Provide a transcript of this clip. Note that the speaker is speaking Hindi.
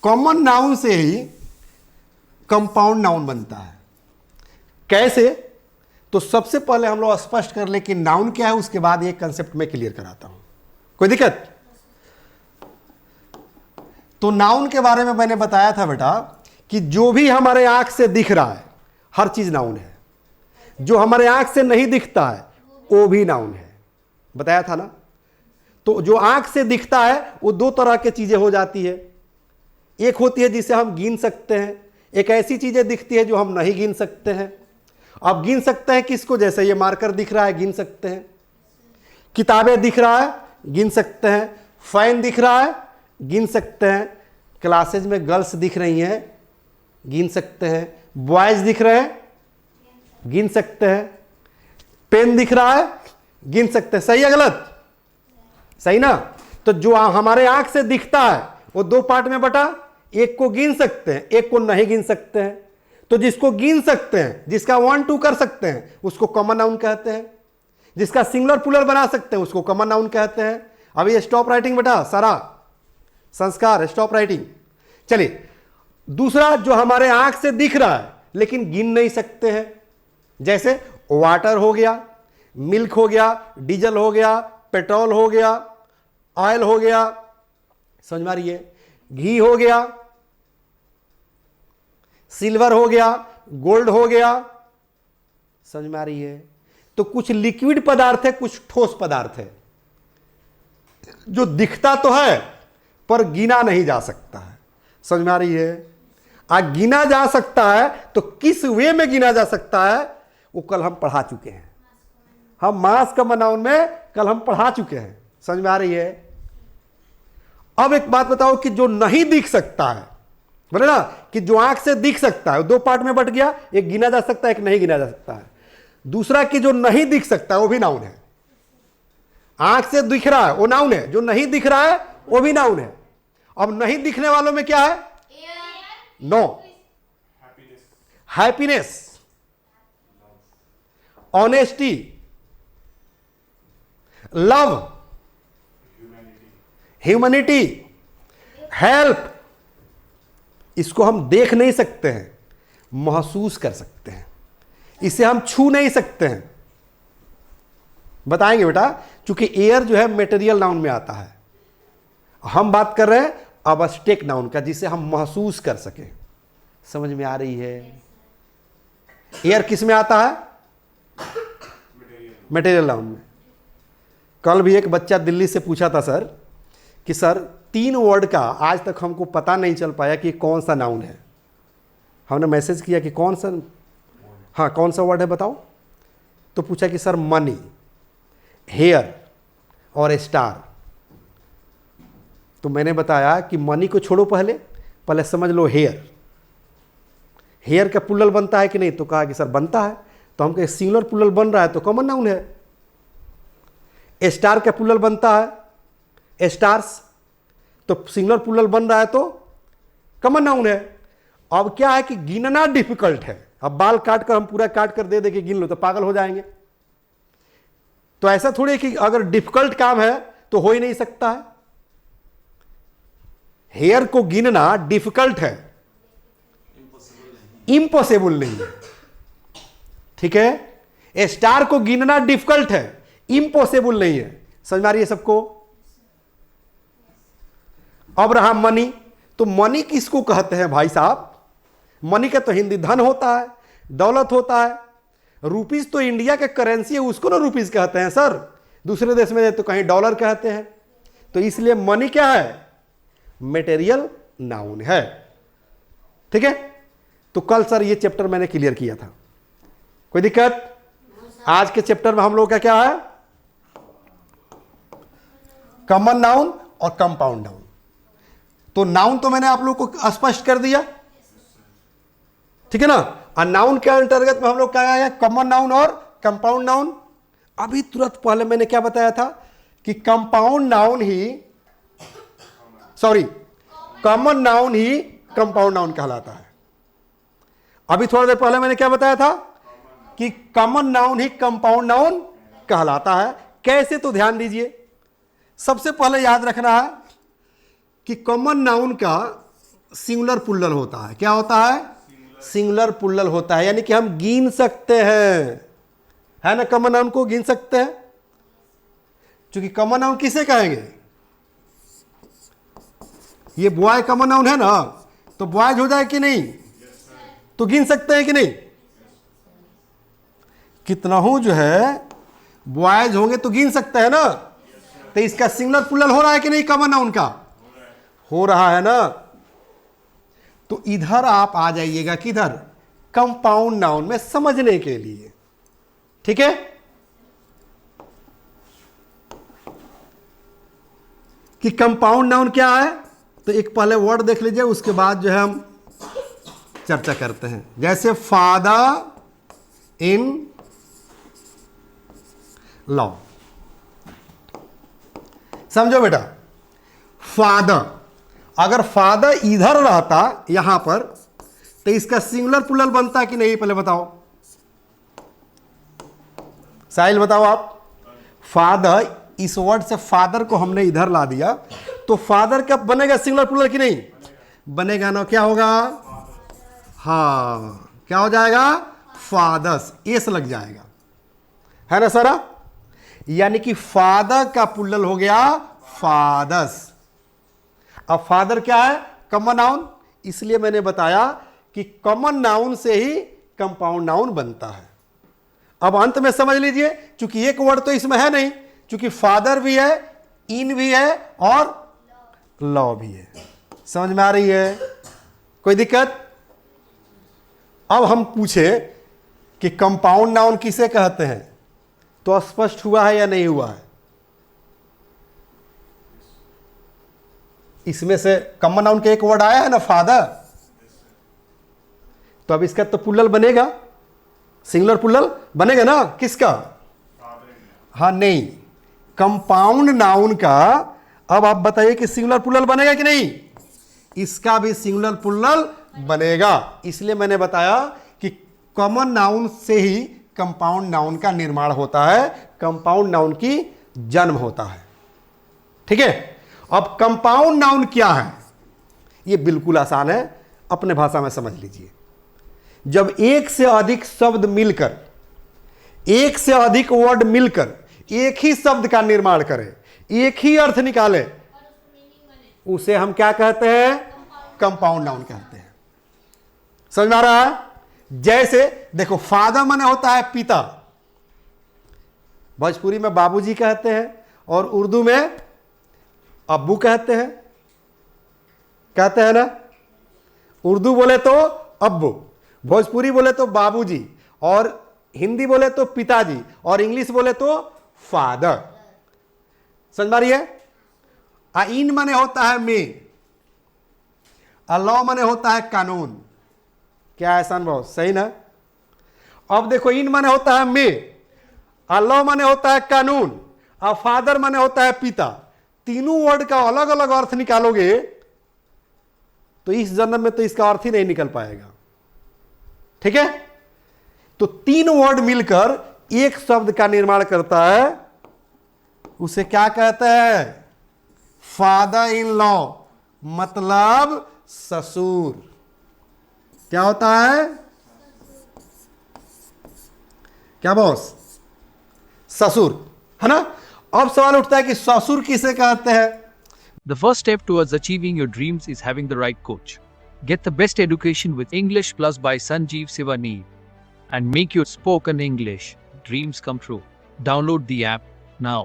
कॉमन नाउन से ही कंपाउंड नाउन बनता है। कैसे? तो सबसे पहले हम लोग स्पष्ट कर ले कि नाउन क्या है, उसके बाद ये कंसेप्ट में क्लियर कराता हूं। कोई दिक्कत? तो नाउन के बारे में मैंने बताया था बेटा कि जो भी हमारे आंख से दिख रहा है हर चीज नाउन है, जो हमारे आंख से नहीं दिखता है वो भी नाउन है, बताया था ना। तो जो आंख से दिखता है वो दो तरह की चीजें हो जाती है। एक होती है जिसे हम गिन सकते हैं, एक ऐसी चीजें दिखती है जो हम नहीं गिन सकते हैं। अब गिन सकते हैं किसको? जैसे ये मार्कर दिख रहा है, गिन सकते हैं। किताबें दिख रहा है, गिन सकते हैं। फैन दिख रहा है, गिन सकते हैं। क्लासेज में गर्ल्स दिख रही हैं, गिन सकते हैं। बॉयज दिख रहे हैं, गिन सकते हैं। पेन दिख रहा है, गिन सकते हैं। सही है गलत? सही ना। तो जो हमारे आंख से दिखता है वो दो पार्ट में बटा, एक को गिन सकते हैं, एक को नहीं गिन सकते हैं। तो जिसको गिन सकते हैं, जिसका 1 2 कर सकते हैं, उसको कॉमन नाउन कहते हैं। जिसका सिंगुलर प्लूरल बना सकते हैं उसको कॉमन नाउन कहते हैं। अब ये स्टॉप राइटिंग बेटा, सारा संस्कार स्टॉप राइटिंग। चलिए दूसरा, जो हमारे आंख से दिख रहा है लेकिन गिन नहीं सकते हैं, जैसे वाटर हो गया, मिल्क हो गया, डीजल हो गया, पेट्रोल हो गया, ऑयल हो गया, समझ में आ रही है, घी हो गया, सिल्वर हो गया, गोल्ड हो गया, समझ में आ रही है। तो कुछ लिक्विड पदार्थ है, कुछ ठोस पदार्थ है जो दिखता तो है पर गिना नहीं जा सकता है, समझ में आ रही है। गिना जा सकता है तो किस वे में गिना जा सकता है वो कल हम पढ़ा चुके हैं। हम मास कॉमन नाउन में कल हम पढ़ा चुके हैं, समझ में आ रही है। अब एक बात बताओ कि जो नहीं दिख सकता है, बोले ना कि जो आंख से दिख सकता है दो पार्ट में बट गया, एक गिना जा सकता है, एक नहीं गिना जा सकता है। दूसरा कि जो नहीं दिख सकता है वो भी नाउन है। आंख से दिख रहा है वो नाउन है, जो नहीं दिख रहा है वो भी नाउन है। अब नहीं दिखने वालों में क्या है? No, happiness, honesty, love, humanity, help. इसको हम देख नहीं सकते हैं, महसूस कर सकते हैं। इसे हम छू नहीं सकते हैं। बताएंगे बेटा, क्योंकि एयर जो है मटेरियल नाउन में आता है। हम बात कर रहे हैं अबस्ट्रैक्ट नाउन का, जिसे हम महसूस कर सकें। समझ में आ रही है? एयर किस में आता है? मटेरियल नाउन में। कल भी एक बच्चा दिल्ली से पूछा था सर कि सर 3 वर्ड का आज तक हमको पता नहीं चल पाया कि कौन सा नाउन है। हमने मैसेज किया कि कौन सा, हाँ कौन सा वर्ड है बताओ। तो पूछा कि सर मनी, हेयर और स्टार। तो मैंने बताया कि मनी को छोड़ो, पहले समझ लो हेयर। हेयर का प्लूरल बनता है कि नहीं? तो कहा कि सर बनता है। तो हम कहे सिंगुलर प्लूरल बन रहा है तो कॉमन नाउन है। स्टार का प्लूरल बनता है स्टार्स, तो सिंगुलर प्लूरल बन रहा है तो कॉमन नाउन है। अब क्या है कि गिनना डिफिकल्ट है। अब बाल काट कर हम पूरा काट कर दे दे कि गिन लो तो पागल हो जाएंगे। तो ऐसा थोड़ी कि अगर डिफिकल्ट काम है तो हो ही नहीं सकता है। हेयर को गिनना डिफिकल्ट है, इम्पॉसिबल नहीं है। ठीक है? स्टार को गिनना डिफिकल्ट है, इम्पॉसिबल नहीं है। समझ में आ रही है सबको? अब रहा मनी। तो मनी किसको कहते हैं भाई साहब? मनी का तो हिंदी धन होता है, दौलत होता है। रुपीज तो इंडिया का करेंसी है, उसको ना रुपीज कहते हैं सर। दूसरे देश में तो कहीं डॉलर कहते हैं। तो इसलिए मनी क्या है? मटेरियल नाउन है। ठीक है? तो कल सर ये चैप्टर मैंने क्लियर किया था, कोई दिक्कत? आज के चैप्टर में हम लोग का क्या है? कॉमन नाउन और कंपाउंड नाउन। तो नाउन तो मैंने आप लोग को स्पष्ट कर दिया, ठीक है ना। और नाउन के अंतर्गत में हम लोग क्या आया? कॉमन नाउन और कंपाउंड नाउन। अभी तुरंत पहले मैंने क्या बताया था कि कंपाउंड नाउन ही, सॉरी, कॉमन नाउन ही कंपाउंड नाउन कहलाता है। अभी थोड़ा देर पहले मैंने क्या बताया था कि कॉमन नाउन ही कंपाउंड नाउन कहलाता है। कैसे? तो ध्यान दीजिए। सबसे पहले याद रखना है कि कॉमन नाउन का सिंगुलर प्लूरल होता है। क्या होता है? सिंगुलर प्लूरल होता है, यानी कि हम गिन सकते हैं, है ना, कॉमन नाउन को गिन सकते हैं। क्योंकि कॉमन नाउन किसे कहेंगे? ये बॉय कॉमन नाउन है ना, तो बॉयज हो जाए कि नहीं? तो गिन सकते हैं कि नहीं? कितना हो जो है बॉयज होंगे तो गिन सकते हैं ना। तो इसका सिंगुलर प्लूरल हो रहा है कि नहीं कॉमन नाउन का? हो रहा है ना। तो इधर आप आ जाइएगा, किधर? कंपाउंड नाउन में समझने के लिए। ठीक है, कि कंपाउंड नाउन क्या है। तो एक पहले वर्ड देख लीजिए, उसके बाद जो है हम चर्चा करते हैं। जैसे फादर इन लॉ, समझो बेटा, फादर, अगर फादर इधर रहता यहां पर, तो इसका सिंगुलर प्लूरल बनता कि नहीं? पहले बताओ, साहिल बताओ आप। फादर, इस वर्ड से फादर को हमने इधर ला दिया, तो फादर का बनेगा सिंगुलर प्लूरल कि नहीं? बनेगा ना। क्या होगा? हाँ, क्या हो जाएगा? फादर्स, एस लग जाएगा, है ना सारा। यानी कि फादर का प्लूरल हो गया फादर्स। अब फादर क्या है? कॉमन नाउन, इसलिए मैंने बताया कि कॉमन नाउन से ही कंपाउंड नाउन बनता है। अब अंत में समझ लीजिए, क्योंकि एक वर्ड तो इसमें है नहीं, क्योंकि फादर भी है, इन भी है और लॉ भी है। समझ में आ रही है? कोई दिक्कत? अब हम पूछे कि कंपाउंड नाउन किसे कहते हैं, तो स्पष्ट हुआ है या नहीं हुआ है? इसमें से कॉमन नाउन के एक वर्ड आया है ना, फादर। तो अब इसका तो प्लूरल बनेगा, सिंगुलर प्लूरल बनेगा ना। किसका? हाँ, नहीं, कंपाउंड नाउन का। अब आप बताइए कि सिंगुलर प्लूरल बनेगा कि नहीं? इसका भी सिंगुलर प्लूरल बनेगा। इसलिए मैंने बताया कि कॉमन नाउन से ही कंपाउंड नाउन का निर्माण होता है, कंपाउंड नाउन की जन्म होता है। ठीक है, अब कंपाउंड नाउन क्या है? यह बिल्कुल आसान है, अपने भाषा में समझ लीजिए। जब एक से अधिक शब्द मिलकर, एक से अधिक वर्ड मिलकर एक ही शब्द का निर्माण करें, एक ही अर्थ निकाले, उसे हम क्या कहते हैं? कंपाउंड नाउन कहते हैं। समझ में आ रहा है? जैसे देखो, फादर माने होता है पिता, भोजपुरी में बाबूजी कहते हैं, और उर्दू में अब्बू कहते हैं, कहते हैं ना। उर्दू बोले तो अब्बू, भोजपुरी बोले तो बाबूजी, और हिंदी बोले तो पिताजी, और इंग्लिश बोले तो फादर। समझ में आ रही है? इन माने होता है में, लॉ माने होता है कानून। क्या है अनुभव? सही ना? अब देखो, इन माने होता है में, लॉ माने होता है कानून, और फादर माने होता है पिता। तीनों वर्ड का अलग अलग अर्थ निकालोगे तो इस जन्म में तो इसका अर्थ ही नहीं निकल पाएगा। ठीक है, तो तीन वर्ड मिलकर एक शब्द का निर्माण करता है, उसे क्या कहते हैं? फादर इन लॉ, मतलब ससुर। क्या होता है? क्या बॉस? ससुर, है ना। अब सवाल उठता है कि ससुर किसे कहते हैं? The first step towards achieving your dreams is having the right coach. Get the best education with English Plus by Sanjeev Sivaneer and make your spoken English dreams come true. Download the app now.